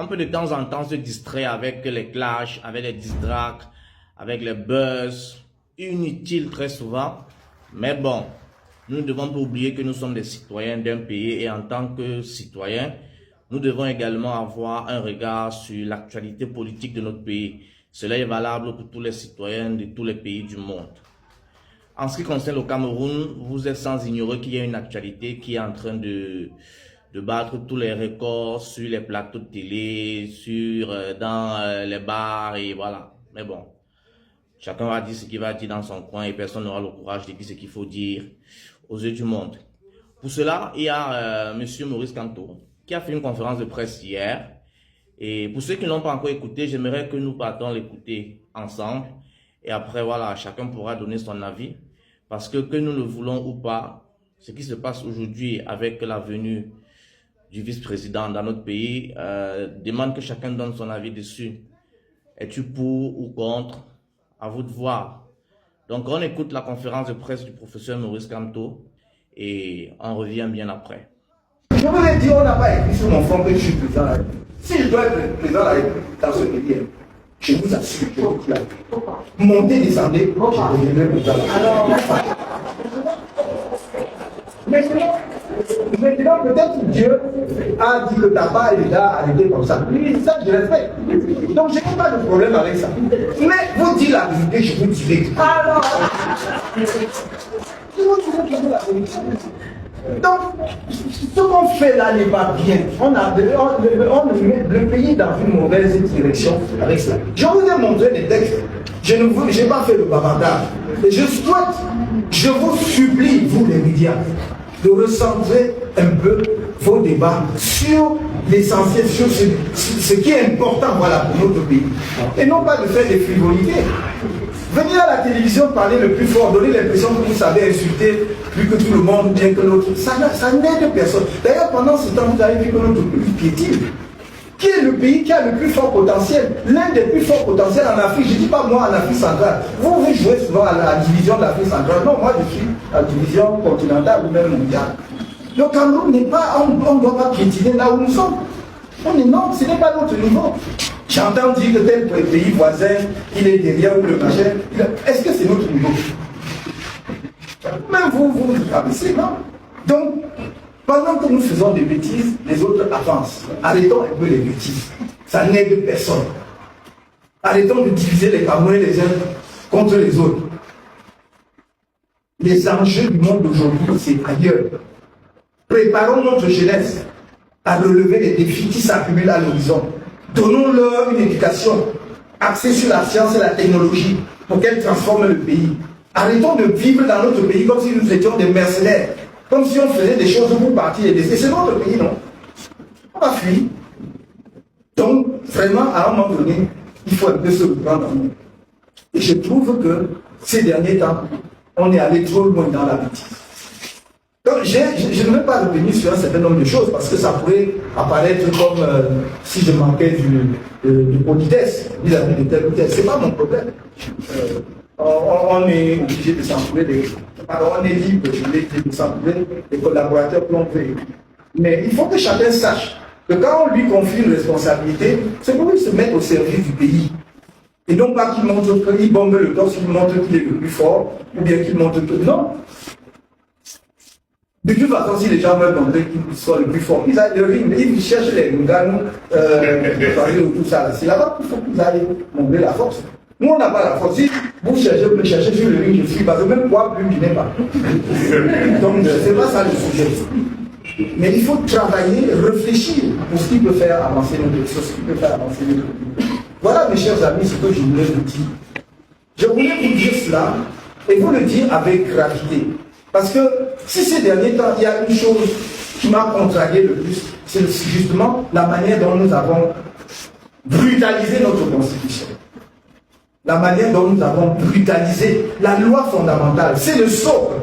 On peut de temps en temps se distraire avec les clashs, avec les distracts, avec les buzz, inutiles très souvent. Mais bon, nous ne devons pas oublier que nous sommes des citoyens d'un pays et en tant que citoyens, nous devons également avoir un regard sur l'actualité politique de notre pays. Cela est valable pour tous les citoyens de tous les pays du monde. En ce qui concerne le Cameroun, vous êtes sans ignorer qu'il y a une actualité qui est en train de battre tous les records sur les plateaux de télé, dans les bars et voilà. Mais bon, chacun va dire ce qu'il va dire dans son coin et personne n'aura le courage de dire ce qu'il faut dire aux yeux du monde. Pour cela, il y a Monsieur Maurice Kamto qui a fait une conférence de presse hier. Et pour ceux qui ne l'ont pas encore écouté, j'aimerais que nous partons l'écouter ensemble. Et après, voilà, chacun pourra donner son avis. Parce que nous le voulons ou pas, ce qui se passe aujourd'hui avec la venue du vice-président dans notre pays demande que chacun donne son avis dessus. Es-tu pour ou contre? À vous de voir. Donc, on écoute la conférence de presse du professeur Maurice Kamto et on revient bien après. Je vous l'ai dit, on n'a pas écrit sur mon front que je suis président de la République. Si je dois être président de la République dans ce pays, je vous assure que je vous dis la vérité. Montez, descendez, je deviendrai président de la République. Maintenant, peut-être Dieu a dit que ta part est déjà arrêtée comme ça. Oui, ça, je respecte. Donc, je n'ai pas de problème avec ça. Mais vous dites la vérité, je vous dirai. Alors, je vous dirai la vérité. Donc, ce qu'on fait là n'est pas bien. On met le pays dans une mauvaise direction avec cela. Je vous ai montré les textes. Je n'ai pas fait le bavardage. Et je souhaite, je vous supplie, vous les médias, de recentrer un peu vos débats sur l'essentiel, sur ce qui est important, voilà, pour notre pays. Et non pas de faire des frivolités. Venir à la télévision parler le plus fort, donner l'impression que vous savez insulter plus que tout le monde, bien que l'autre, ça n'aide personne. D'ailleurs, pendant ce temps, vous avez vu que notre pays piétine. Qui est le pays qui a le plus fort potentiel? L'un des plus forts potentiels en Afrique, je ne dis pas moi en Afrique centrale. Vous jouez souvent à la division de l'Afrique centrale. Non, moi je suis à la division continentale ou même mondiale. Le Cameroun n'est pas, on ne doit pas piétiner là où nous sommes. Non, ce n'est pas notre niveau. J'entends dire que tel pays voisin, il est derrière ou le machin. Est-ce que c'est notre niveau? Même vous abaissez, non? Donc, pendant que nous faisons des bêtises, les autres avancent. Arrêtons un peu les bêtises. Ça n'aide personne. Arrêtons de diviser les Camerounais les uns contre les autres. Les enjeux du monde d'aujourd'hui, c'est ailleurs. Préparons notre jeunesse à relever les défis qui s'accumulent à l'horizon. Donnons-leur une éducation axée sur la science et la technologie pour qu'elle transforme le pays. Arrêtons de vivre dans notre pays comme si nous étions des mercenaires. Comme si on faisait des choses pour partir et laisser. C'est notre pays, non? On va fuir. Donc, vraiment, à un moment donné, il faut un peu se reprendre en main. Et je trouve que ces derniers temps, on est allé trop loin dans la bêtise. Donc, je ne veux pas revenir sur un certain nombre de choses parce que ça pourrait apparaître comme si je manquais de politesse vis-à-vis de tel ou tel. Ce n'est pas mon problème. On est obligé de s'entourer on est libre, je l'ai dit, de s'entourer des collaborateurs que l'on veut. Mais il faut que chacun sache que quand on lui confie une responsabilité, c'est pour lui se mettre au service du pays. Et non pas qu'il montre qu'il bombe le torse, qu'il montre qu'il est le plus fort, ou bien qu'il montre que non. De toute façon, si les gens veulent montrer qu'ils soient le plus fort, ils aillent le ring, ils cherchent les Lungans, tout ça. C'est là-bas qu'il faut qu'ils aillent montrer la force. Nous, on n'a pas la force. Si vous me cherchez sur le ring, je suis parce que même moi, plus, je n'ai pas. Donc, ce n'est pas ça le sujet. Mais il faut travailler, réfléchir pour ce qui peut faire avancer notre pays. Voilà, mes chers amis, ce que je voulais vous dire. Je voulais vous dire cela et vous le dire avec gravité. Parce que si ces derniers temps, il y a une chose qui m'a contrarié le plus, c'est justement la manière dont nous avons brutalisé notre constitution. La manière dont nous avons brutalisé la loi fondamentale. C'est le socle.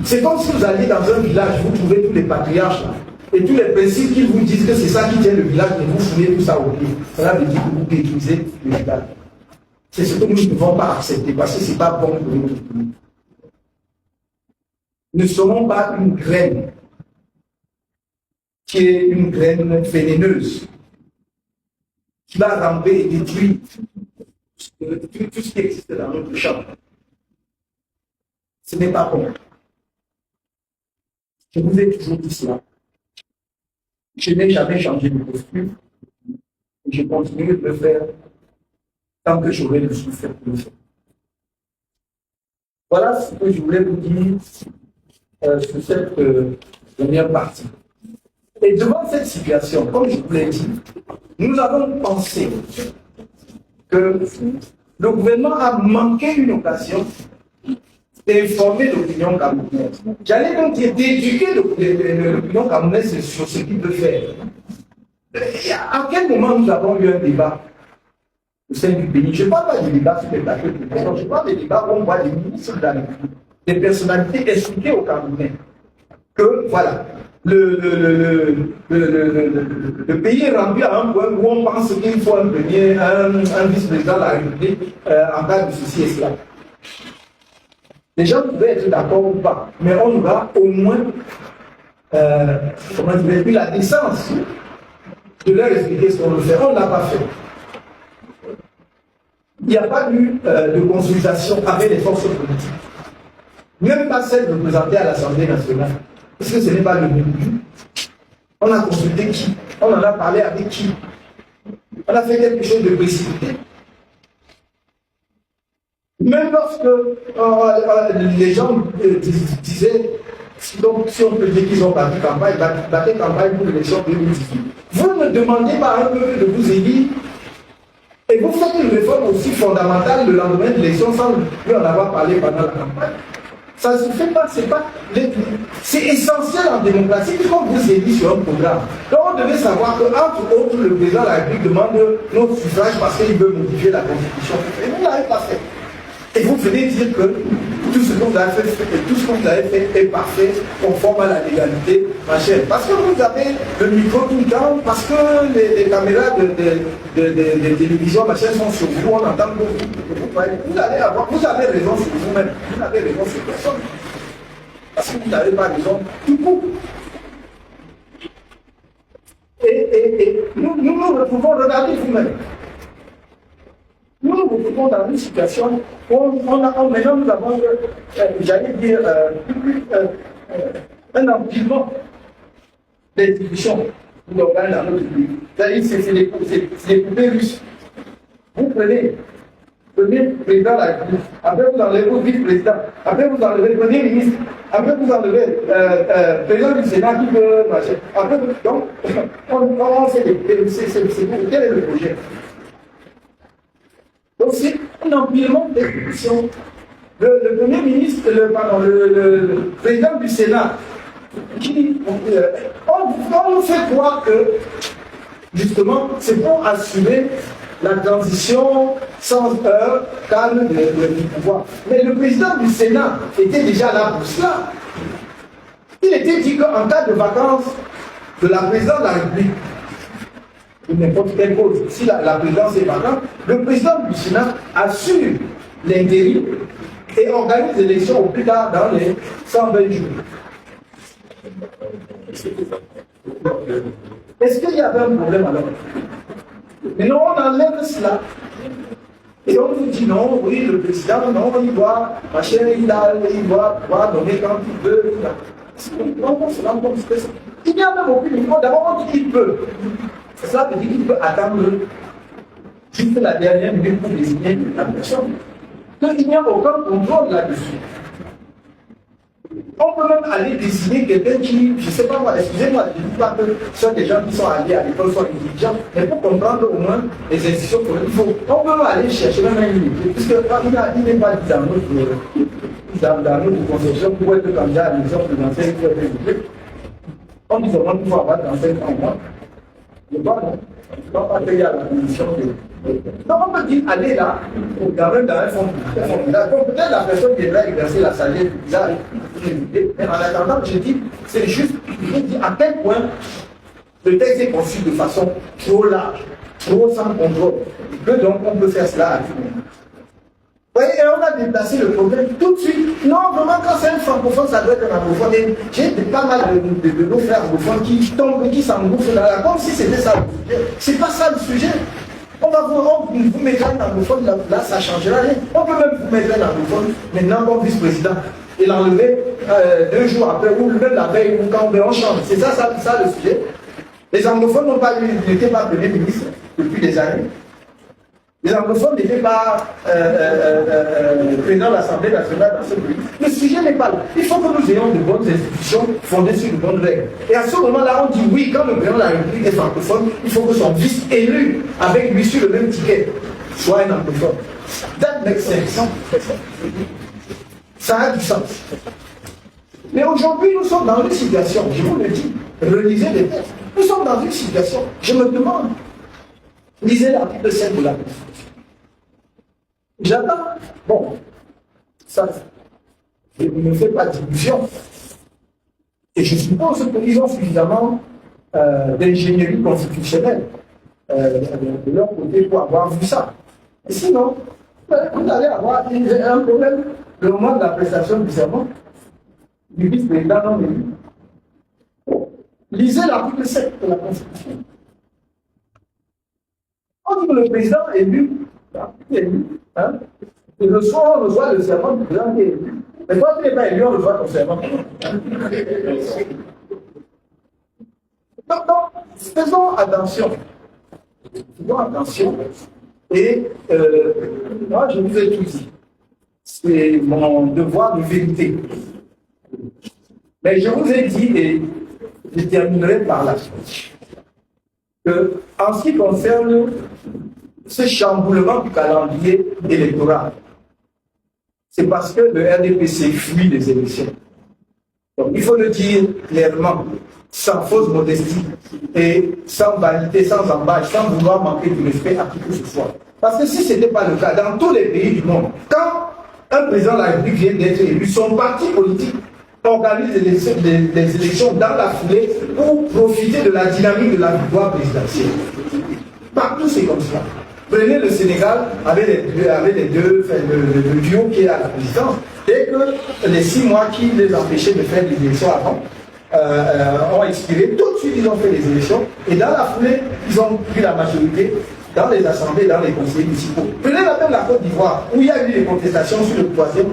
C'est comme si vous alliez dans un village, vous trouvez tous les patriarches là, et tous les principes qu'ils vous disent que c'est ça qui tient le village, et vous foutez tout ça au pied. Cela veut dire que vous détruisez le village. C'est ce que nous ne devons pas accepter parce que ce n'est pas bon pour notre pays. Ne serons pas une graine qui est une graine vénéneuse qui va ramper et détruire tout ce qui existe dans notre champ. Ce n'est pas bon. Je vous ai toujours dit cela. Je n'ai jamais changé de posture. Et je continue de le faire tant que j'aurai le souffle de le faire. Voilà ce que je voulais vous dire sur cette première partie. Et devant cette situation, comme je vous l'ai dit, nous avons pensé que le gouvernement a manqué une occasion d'informer l'opinion camerounaise. J'allais donc dire d'éduquer l'opinion camerounaise sur ce qu'il peut faire. À quel moment nous avons eu un débat au sein du pays? Je ne parle pas du débat sur les plateaux de télévision, je parle des débats où on voit des ministres de la République, des personnalités expliquer aux Camerounais que, voilà, le pays est rendu à un point où on pense qu'il faut un vice-président de la République en cas de ceci et cela. Les gens pouvaient être d'accord ou pas, mais on aura au moins eu la décence de leur expliquer ce qu'on veut faire. On ne l'a pas fait. Il n'y a pas eu de consultation avec les forces politiques. Même pas celle représentée à l'Assemblée nationale. Parce que ce n'est pas le but. On a consulté qui? On en a parlé avec qui? On a fait quelque chose de précipité. Même lorsque les gens disaient, donc, si on peut dire qu'ils ont battu campagne pour l'élection 2018, vous ne demandez pas à un peuple de vous élire et vous faites une réforme aussi fondamentale le lendemain de l'élection sans lui en avoir parlé pendant la campagne. Ça ne se fait pas, c'est essentiel en démocratie puisqu'on vous élit sur un programme. Donc on devait savoir que, entre autres, le président de la République demande notre suffrage parce qu'il veut modifier la Constitution. Et vous ne l'avez pas fait. Et vous venez dire que tout ce que vous avez fait, est parfait, conforme à la légalité, machin. Parce que vous avez le micro tout le temps, parce que les caméras de télévision, machin, sont sur vous, on entend que vous avez raison sur vous-même, vous n'avez raison sur personne. Parce que vous n'avez pas raison tout court. Et nous pouvons regarder vous-même. Nous nous retrouvons dans une situation où maintenant nous avons, j'allais dire, un empilement d'institutions d'organes dans notre pays. C'est-à-dire c'est les poupées russes. Vous prenez le président de la République, après vous enlevez le vice-président, après vous enlevez le premier ministre, après vous enlevez le président du Sénat qui veut marcher. Après, donc, on fait quel est le projet? Donc c'est un empilement d'institutions. Le premier ministre, le président du Sénat, qui on nous fait croire que justement c'est pour assurer la transition sans heurts, calme du pouvoir. Mais le président du Sénat était déjà là pour cela. Il était dit qu'en cas de vacances de la présidence de la République, n'importe quelle cause, si la présidence est vacante, le président du Sénat assure l'intérim et organise l'élection au plus tard dans les 120 jours. Est-ce qu'il y avait un problème alors? Mais non, on enlève cela. Et on nous dit non, oui, le président, non, il doit, machin, il doit nommer quand il veut. Il n'y a même aucune limite. D'abord, on dit qu'il peut. Ça veut dire qu'il peut attendre juste la dernière minute pour désigner la personne. Donc il n'y a aucun contrôle là-dessus. On peut même aller désigner quelqu'un qui, je ne sais pas moi, excusez-moi, je ne dis pas que ce sont des gens qui sont allés à l'école, sont intelligents, mais pour comprendre au moins les institutions, on peut aller chercher même un limite, puisque il n'est pas dit dans notre conception pour être candidat à l'élection présidentielle, pour être élu. On dit seulement qu'il faut avoir 35 ans au moins. Je ne dois pas payer à la condition de. Donc on peut dire aller là, quand même dans un fonds. Donc peut-être la personne devrait exercer la sagesse du visage. Mais en attendant, je dis, c'est juste, je dis à quel point le texte est conçu de façon trop large, trop sans contrôle, que donc on peut faire cela à tout moment. Et on a déplacé le problème tout de suite. Non, vraiment, quand c'est un francophone, ça doit être un anglophone. J'ai pas mal de nos frères anglophones qui tombent, qui s'engouffrent dans la, comme si c'était ça le sujet. C'est pas ça le sujet. On va vous mettre un anglophone, là ça changera rien. On peut même vous mettre un anglophone maintenant comme vice-président et l'enlever 2 jours après, ou même la veille, ou quand on change. C'est ça le sujet. Les anglophones n'étaient pas premiers ministres depuis des années. Les anglophones n'étaient pas présidents de l'Assemblée nationale dans ce pays. Le sujet n'est pas là. Il faut que nous ayons de bonnes institutions fondées sur de bonnes règles. Et à ce moment-là, on dit oui, quand le président de la République est francophone, il faut que son vice élu avec lui sur le même ticket soit un anglophone. That makes sense. Ça a du sens. Mais aujourd'hui, nous sommes dans une situation, je vous le dis, relisez les textes. Nous sommes dans une situation, je me demande, lisez l'article 5 de la Constitution. J'attends, bon, ça, je ne fais pas d'illusion. Et je suppose qu'ils ont suffisamment d'ingénierie constitutionnelle de leur côté pour avoir vu ça. Et sinon, vous allez avoir un problème le moment de la prestation du serment du vice-président non élu. Lisez l'article 7 de la Constitution. On dit que le président est élu, hein, et le soir, on reçoit le serment du président qui est élu. Mais quand tu n'es pas élu, on reçoit ton serment. Donc, faisons attention. Faisons attention. Et moi, je vous ai tout dit. C'est mon devoir de vérité. Mais je vous ai dit, et je terminerai par là, que en ce qui concerne ce chamboulement du calendrier électoral, c'est parce que le RDPC fuit les élections. Donc il faut le dire clairement, sans fausse modestie et sans vanité, sans embâche, sans vouloir manquer de respect à qui que ce soit. Parce que si ce n'était pas le cas, dans tous les pays du monde, quand un président de la République vient d'être élu, son parti politique organise les élections dans la foulée pour profiter de la dynamique de la victoire présidentielle. Partout, c'est comme ça. Prenez le Sénégal avec le duo qui est à la présidence. Dès que les 6 mois qui les empêchaient de faire les élections avant ont expiré, tout de suite ils ont fait les élections et dans la foulée, ils ont pris la majorité dans les assemblées, dans les conseils municipaux. Prenez même la Côte d'Ivoire, où il y a eu des contestations sur le troisième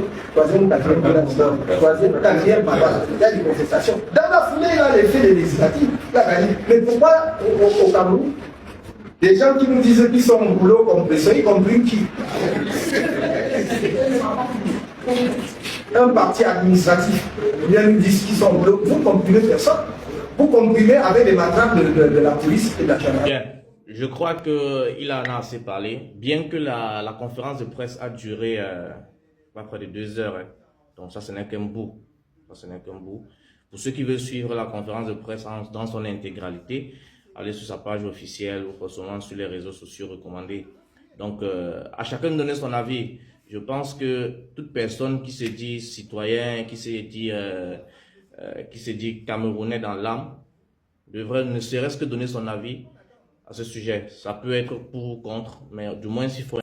quatrième mandat. Il y a des contestations. Dans la foulée, il a les faits des législatives. Mais pourquoi au Cameroun, des gens qui nous disent qu'ils sont au boulot compresseur, y compris qui un parti administratif vient nous dire qu'ils sont au boulot, vous comprimez personne. Vous comprimez avec les matraques de la police et de la gendarmerie. Je crois qu'il en a assez parlé, bien que la conférence de presse a duré pas près de 2 heures. Hein. Donc ça, ce n'est qu'un bout. Ça, ce n'est qu'un bout. Pour ceux qui veulent suivre la conférence de presse dans son intégralité, allez sur sa page officielle ou forcément sur les réseaux sociaux recommandés. Donc, à chacun de donner son avis. Je pense que toute personne qui se dit citoyen, qui se dit camerounais dans l'âme, devrait ne serait-ce que donner son avis à ce sujet. Ça peut être pour ou contre, mais du moins il faut